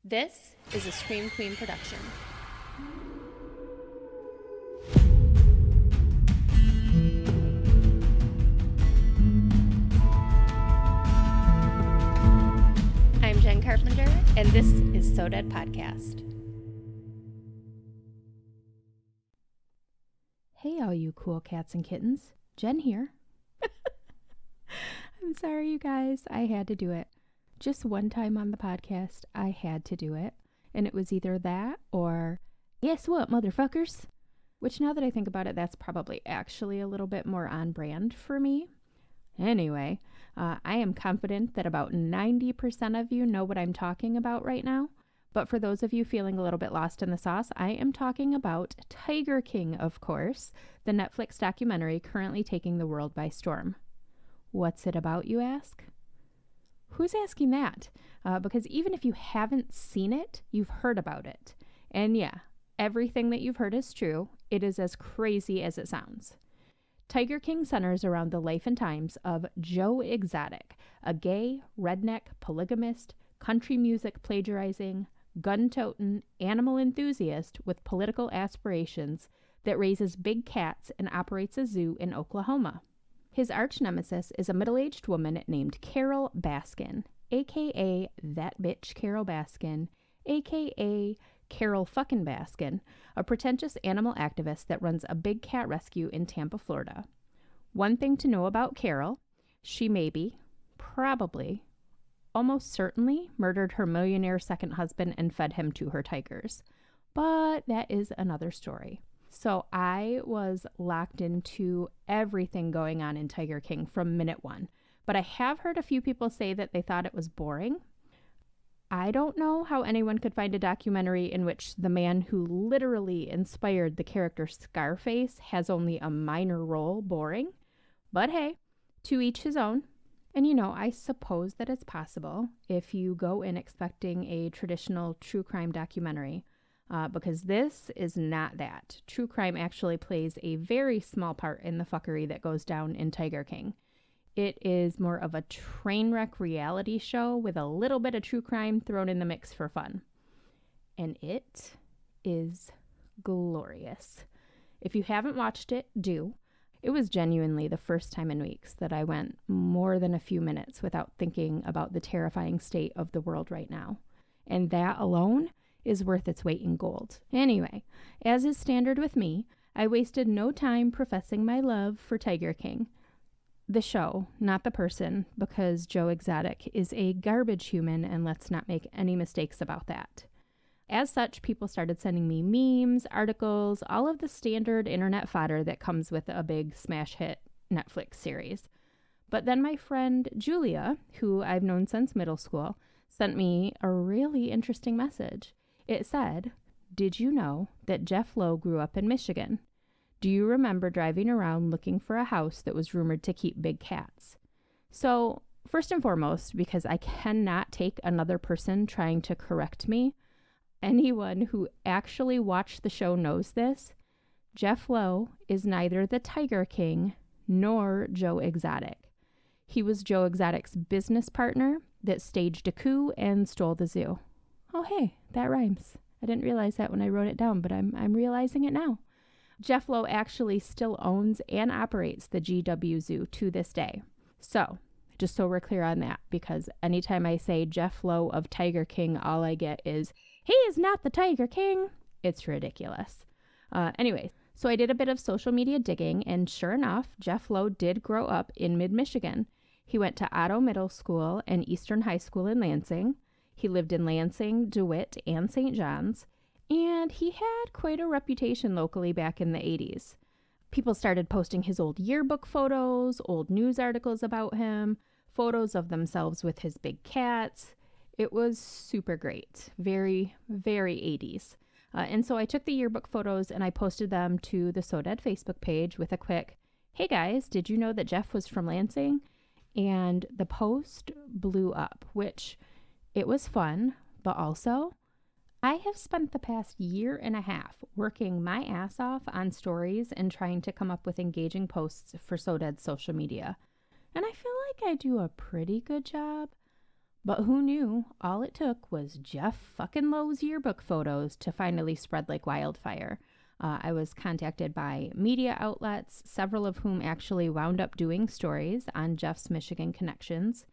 This is a Scream Queen production. I'm Jenn Carpenter, and this is So Dead Podcast. Hey, all you cool cats and kittens. Jen here. I'm sorry, you guys. I had to do it. Just one time on the podcast, I had to do it. And it was either that or, guess what, motherfuckers? Which, now that I think about it, that's probably actually a little bit more on brand for me. Anyway, I am confident that about 90% of you know what I'm talking about right now. But for those of you feeling a little bit lost in the sauce, I am talking about Tiger King, of course, the Netflix documentary currently taking the world by storm. What's it about, you ask? Who's asking that? Because even if you haven't seen it, you've heard about it. And yeah, everything that you've heard is true. It is as crazy as it sounds. Tiger King centers around the life and times of Joe Exotic, a gay, redneck, polygamist, country music plagiarizing, gun-toting animal enthusiast with political aspirations that raises big cats and operates a zoo in Oklahoma. His arch nemesis is a middle-aged woman named Carol Baskin, a.k.a. that bitch Carol Baskin, a.k.a. Carol fucking Baskin, a pretentious animal activist that runs a big cat rescue in Tampa, Florida. One thing to know about Carol, she probably, almost certainly murdered her millionaire second husband and fed him to her tigers. But that is another story. So I was locked into everything going on in Tiger King from minute one. But I have heard a few people say that they thought it was boring. I don't know how anyone could find a documentary in which the man who literally inspired the character Scarface has only a minor role boring. But hey, to each his own. And I suppose that it's possible if you go in expecting a traditional true crime documentary. Because this is not that. True crime actually plays a very small part in the fuckery that goes down in Tiger King. It is more of a train wreck reality show with a little bit of true crime thrown in the mix for fun. And it is glorious. If you haven't watched it, do. It was genuinely the first time in weeks that I went more than a few minutes without thinking about the terrifying state of the world right now. And that alone is worth its weight in gold. Anyway, as is standard with me, I wasted no time professing my love for Tiger King. The show, not the person, because Joe Exotic is a garbage human, and let's not make any mistakes about that. As such, people started sending me memes, articles, all of the standard internet fodder that comes with a big smash hit Netflix series. But then my friend Julia, who I've known since middle school, sent me a really interesting message. It said, "Did you know that Jeff Lowe grew up in Michigan? Do you remember driving around looking for a house that was rumored to keep big cats?" So, first and foremost, because I cannot take another person trying to correct me, anyone who actually watched the show knows this. Jeff Lowe is neither the Tiger King nor Joe Exotic. He was Joe Exotic's business partner that staged a coup and stole the zoo. Oh, hey, that rhymes. I didn't realize that when I wrote it down, but I'm realizing it now. Jeff Lowe actually still owns and operates the GW Zoo to this day. So, just so we're clear on that, because anytime I say Jeff Lowe of Tiger King, all I get is, "He is not the Tiger King." It's ridiculous. Anyway, so I did a bit of social media digging, and sure enough, Jeff Lowe did grow up in mid-Michigan. He went to Otto Middle School and Eastern High School in Lansing. He lived in Lansing, DeWitt, and St. John's, and he had quite a reputation locally back in the 80s. People started posting his old yearbook photos, old news articles about him, photos of themselves with his big cats. It was super great. Very, very 80s. And so I took the yearbook photos and I posted them to the So Dead Facebook page with a quick, "Hey guys, did you know that Jeff was from Lansing?" And the post blew up, which it was fun, but also I have spent the past year and a half working my ass off on stories and trying to come up with engaging posts for So Dead's social media. And I feel like I do a pretty good job, But who knew all it took was Jeff fucking Lowe's yearbook photos to finally spread like wildfire. I was contacted by media outlets, several of whom actually wound up doing stories on Jeff's Michigan connections,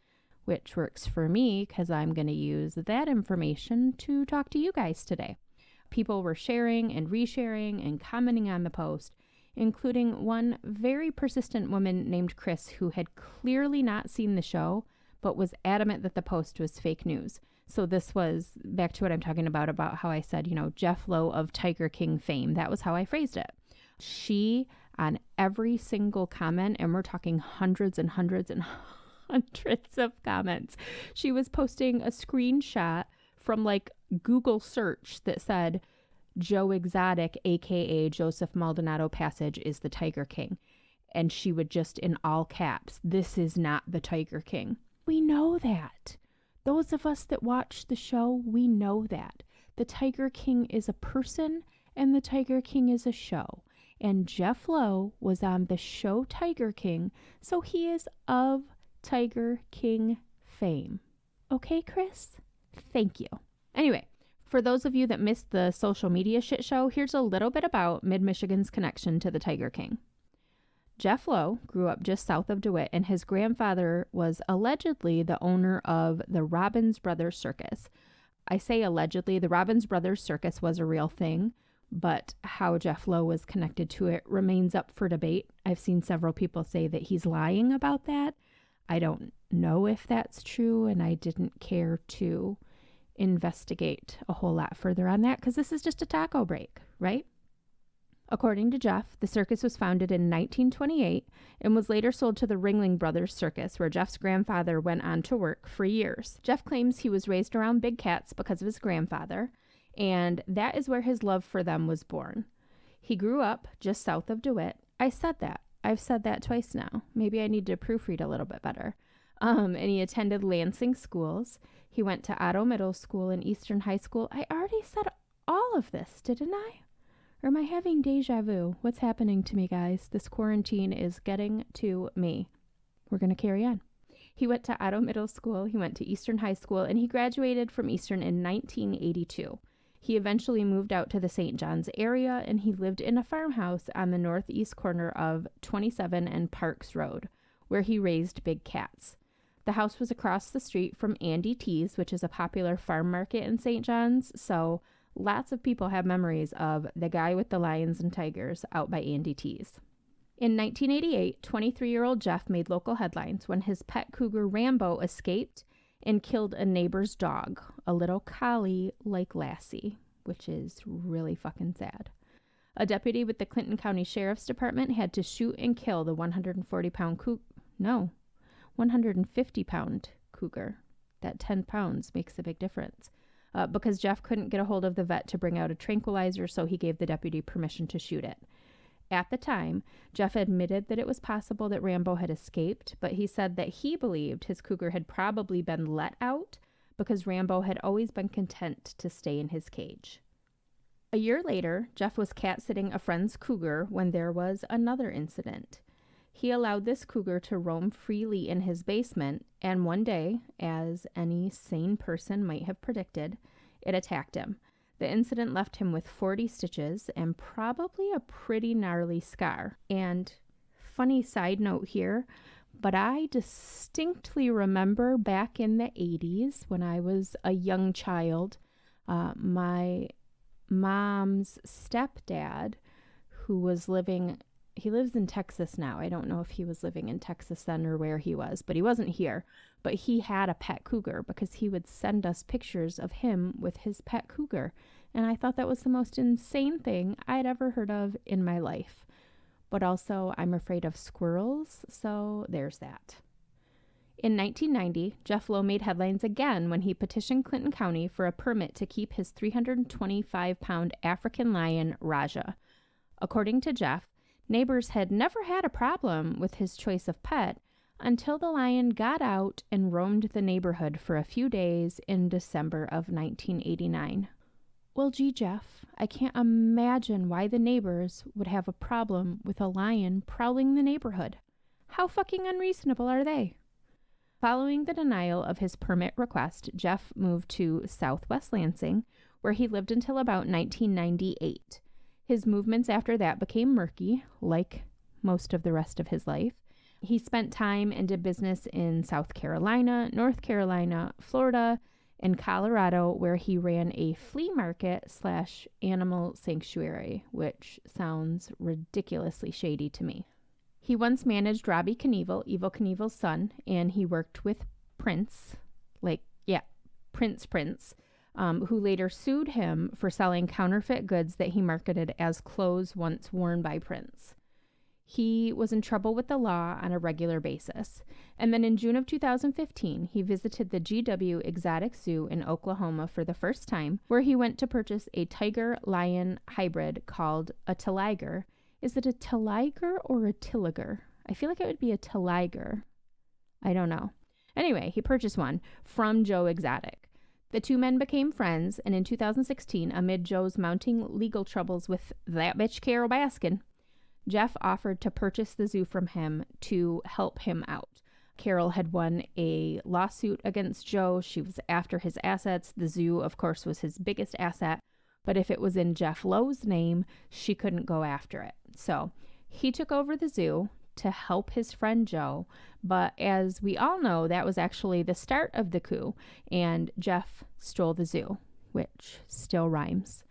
which works for me because I'm going to use that information to talk to you guys today. People were sharing and resharing and commenting on the post, including one very persistent woman named Chris who had clearly not seen the show, but was adamant that the post was fake news. So this was back to what I'm talking about how I said, Jeff Lowe of Tiger King fame. That was how I phrased it. She, on every single comment, and we're talking hundreds and hundreds and hundreds of comments, she was posting a screenshot from like Google search that said, Joe Exotic, aka Joseph Maldonado Passage, is the Tiger King. And she would just in all caps, this is not the Tiger King. We know that. Those of us that watch the show, we know that. The Tiger King is a person and the Tiger King is a show. And Jeff Lowe was on the show Tiger King, so he is of Tiger King fame. Okay, Chris? Thank you. Anyway, for those of you that missed the social media shit show, here's a little bit about Mid-Michigan's connection to the Tiger King. Jeff Lowe grew up just south of DeWitt, and his grandfather was allegedly the owner of the Robbins Brothers Circus. I say allegedly, the Robbins Brothers Circus was a real thing, but how Jeff Lowe was connected to it remains up for debate. I've seen several people say that he's lying about that. I don't know if that's true, and I didn't care to investigate a whole lot further on that because this is just a taco break, right? According to Jeff, the circus was founded in 1928 and was later sold to the Ringling Brothers Circus, where Jeff's grandfather went on to work for years. Jeff claims he was raised around big cats because of his grandfather, and that is where his love for them was born. He grew up just south of DeWitt. I said that. I've said that twice now. Maybe I need to proofread a little bit better. And he attended Lansing schools. He went to Otto Middle School and Eastern High School. I already said all of this, didn't I? Or am I having deja vu? What's happening to me, guys? This quarantine is getting to me. We're going to carry on. He went to Otto Middle School, he went to Eastern High School, and he graduated from Eastern in 1982. He eventually moved out to the St. John's area, and he lived in a farmhouse on the northeast corner of 27 and Parks Road, where he raised big cats. The house was across the street from Andy T's, which is a popular farm market in St. John's, so lots of people have memories of the guy with the lions and tigers out by Andy T's. In 1988, 23-year-old Jeff made local headlines when his pet cougar Rambo escaped and killed a neighbor's dog, a little collie like Lassie, which is really fucking sad. A deputy with the Clinton County Sheriff's Department had to shoot and kill the 150-pound cougar. That 10 pounds makes a big difference. Because Jeff couldn't get a hold of the vet to bring out a tranquilizer, so he gave the deputy permission to shoot it. At the time, Jeff admitted that it was possible that Rambo had escaped, but he said that he believed his cougar had probably been let out because Rambo had always been content to stay in his cage. A year later, Jeff was cat-sitting a friend's cougar when there was another incident. He allowed this cougar to roam freely in his basement, and one day, as any sane person might have predicted, it attacked him. The incident left him with 40 stitches and probably a pretty gnarly scar. And funny side note here, but I distinctly remember back in the 80s when I was a young child, my mom's stepdad, who was he lives in Texas now. I don't know if he was living in Texas then or where he was, but he wasn't here. But he had a pet cougar because he would send us pictures of him with his pet cougar. And I thought that was the most insane thing I'd ever heard of in my life. But also, I'm afraid of squirrels, so there's that. In 1990, Jeff Lowe made headlines again when he petitioned Clinton County for a permit to keep his 325-pound African lion, Raja. According to Jeff, neighbors had never had a problem with his choice of pet until the lion got out and roamed the neighborhood for a few days in December of 1989. Well, gee, Jeff, I can't imagine why the neighbors would have a problem with a lion prowling the neighborhood. How fucking unreasonable are they? Following the denial of his permit request, Jeff moved to Southwest Lansing, where he lived until about 1998. His movements after that became murky, like most of the rest of his life. He spent time and did business in South Carolina, North Carolina, Florida, and Colorado, where he ran a flea market / animal sanctuary, which sounds ridiculously shady to me. He once managed Robbie Knievel, Evel Knievel's son, and he worked with Prince, Prince, who later sued him for selling counterfeit goods that he marketed as clothes once worn by Prince. He was in trouble with the law on a regular basis. And then in June of 2015, he visited the GW Exotic Zoo in Oklahoma for the first time, where he went to purchase a tiger-lion hybrid called a taliger. Is it a taliger or a tiliger? I feel like it would be a taliger. I don't know. Anyway, he purchased one from Joe Exotic. The two men became friends, and in 2016, amid Joe's mounting legal troubles with that bitch Carol Baskin, Jeff offered to purchase the zoo from him to help him out. Carol had won a lawsuit against Joe. She was after his assets. The zoo, of course, was his biggest asset, but if it was in Jeff Lowe's name, she couldn't go after it. So he took over the zoo to help his friend Joe, but as we all know, that was actually the start of the coup, and Jeff stole the zoo, which still rhymes.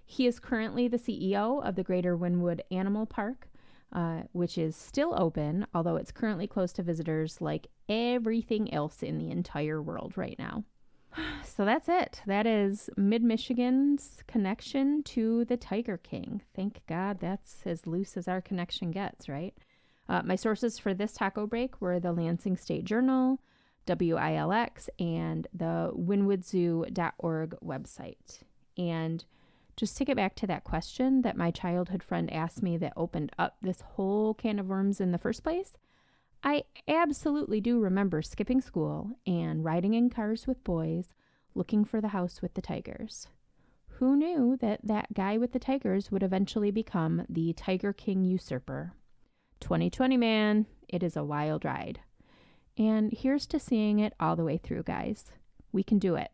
He is currently the CEO of the Greater Wynwood Animal Park, which is still open, although it's currently closed to visitors like everything else in the entire world right now. So that's it. That is Mid-Michigan's connection to the Tiger King. Thank God that's as loose as our connection gets, right? My sources for this taco break were the Lansing State Journal, WILX, and the wynwoodzoo.org website. And just to get back to that question that my childhood friend asked me that opened up this whole can of worms in the first place, I absolutely do remember skipping school and riding in cars with boys looking for the house with the tigers. Who knew that that guy with the tigers would eventually become the Tiger King usurper? 2020, man, it is a wild ride. And here's to seeing it all the way through, guys. We can do it.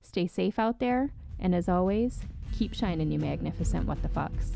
Stay safe out there, and as always, keep shining, you magnificent what the fucks.